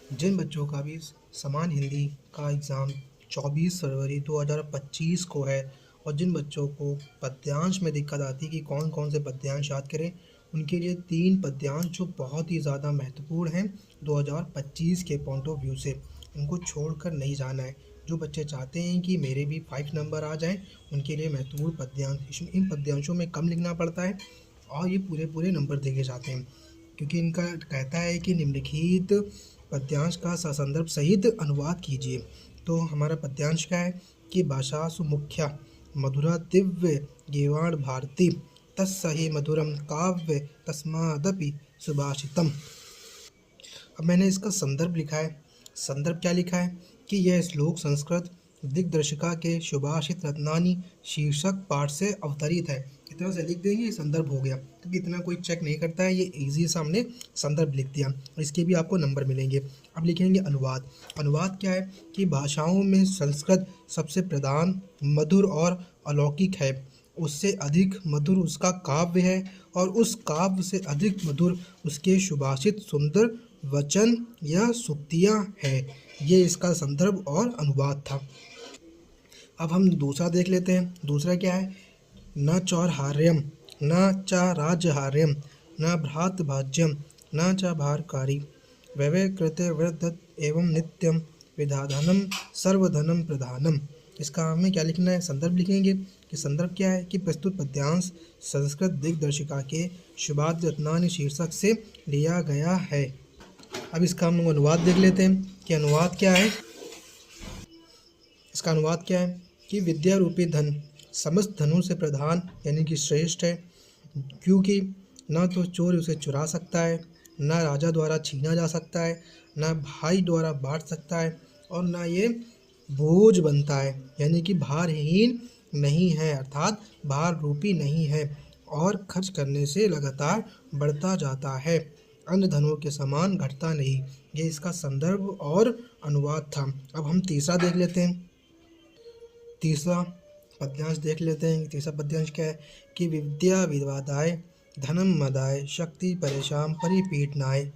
जिन बच्चों का भी समान हिंदी का एग्ज़ाम 24 फरवरी 2025 को है और जिन बच्चों को पद्यांश में दिक्कत आती है कि कौन कौन से पद्यांश याद करें, उनके लिए 3 पद्यांश जो बहुत ही ज़्यादा महत्वपूर्ण हैं 2025 के पॉइंट ऑफ व्यू से, इनको छोड़कर नहीं जाना है। जो बच्चे चाहते हैं कि मेरे भी 5 नंबर आ जाएं, उनके लिए महत्वपूर्ण पद्यांश, इन पद्यांशों में कम लिखना पड़ता है और ये पूरे पूरे नंबर देखे जाते हैं, क्योंकि इनका कहता है कि निम्नलिखित पद्यांश का ससंदर्भ सहित अनुवाद कीजिए। तो हमारा पद्यांश क्या है कि भाषासु मुख्या मधुरा दिव्य गीवाण भारती तत्सहि मधुरम काव्य तस्मादपि सुभाषितम। अब मैंने इसका संदर्भ लिखा है। संदर्भ क्या लिखा है कि यह श्लोक संस्कृत दिग्दर्शिका के सुभाषित रत्नानी शीर्षक पाठ से अवतरित है। इतना से लिख देंगे, संदर्भ हो गया, क्योंकि इतना कोई चेक नहीं करता है, ये इजी से हमने संदर्भ लिख दिया और इसके भी आपको नंबर मिलेंगे। अब लिखेंगे अनुवाद। अनुवाद क्या है कि भाषाओं में संस्कृत सबसे प्रधान, मधुर और अलौकिक है। उससे अधिक मधुर उसका काव्य है और उस काव्य से अधिक मधुर उसके सुभाषित सुंदर वचन या सूक्तियाँ हैं। ये इसका संदर्भ और अनुवाद था। अब हम दूसरा देख लेते हैं। दूसरा क्या है, न चौरहार्यम न च राजहार्यम न भ्रात भाज्यम न च भारकारी वैवे कृते वृद्धत एवं नित्यम विधाधनम सर्वधनम प्रधानम। इसका हमें क्या लिखना है, संदर्भ लिखेंगे कि संदर्भ क्या है कि प्रस्तुत पद्यांश संस्कृत दिग्दर्शिका के शुभाद रत्नानी शीर्षक से लिया गया है। अब इसका हम अनुवाद देख लेते हैं कि अनुवाद क्या है। इसका अनुवाद क्या है कि विद्या रूपी धन समस्त धनों से प्रधान यानी कि श्रेष्ठ है, क्योंकि न तो चोर उसे चुरा सकता है, न राजा द्वारा छीना जा सकता है, न भाई द्वारा बांट सकता है और न ये बोझ बनता है यानी कि भारहीन नहीं है, अर्थात भार रूपी नहीं है और खर्च करने से लगातार बढ़ता जाता है, अन्य धनों के समान घटता नहीं। ये इसका संदर्भ और अनुवाद था। अब हम तीसरा देख लेते हैं। तीसरा पद्यांश देख लेते हैं। तीसरा पद्यांश क्या है कि विद्या विवादाय धनम मदाय शक्ति परेशान परिपीडनाय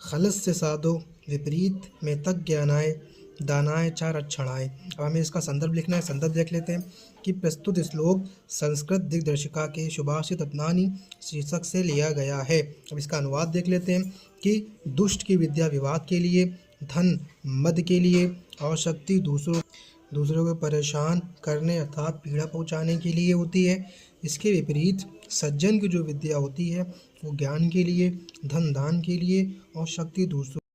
खलस्य साधो विपरीत में तक ज्ञानाय दानाय च रक्षणाय। अब हमें इसका संदर्भ लिखना है। संदर्भ देख लेते हैं कि प्रस्तुत श्लोक संस्कृत दिग्दर्शिका के सुभाषित रत्नानी शीर्षक से लिया गया है। अब इसका अनुवाद देख लेते हैं कि दुष्ट की विद्या विवाद के लिए, धन मद के लिए और शक्ति दूसरों को परेशान करने अर्थात पीड़ा पहुंचाने के लिए होती है। इसके विपरीत सज्जन की जो विद्या होती है वो ज्ञान के लिए, धन दान के लिए और शक्ति दूसरों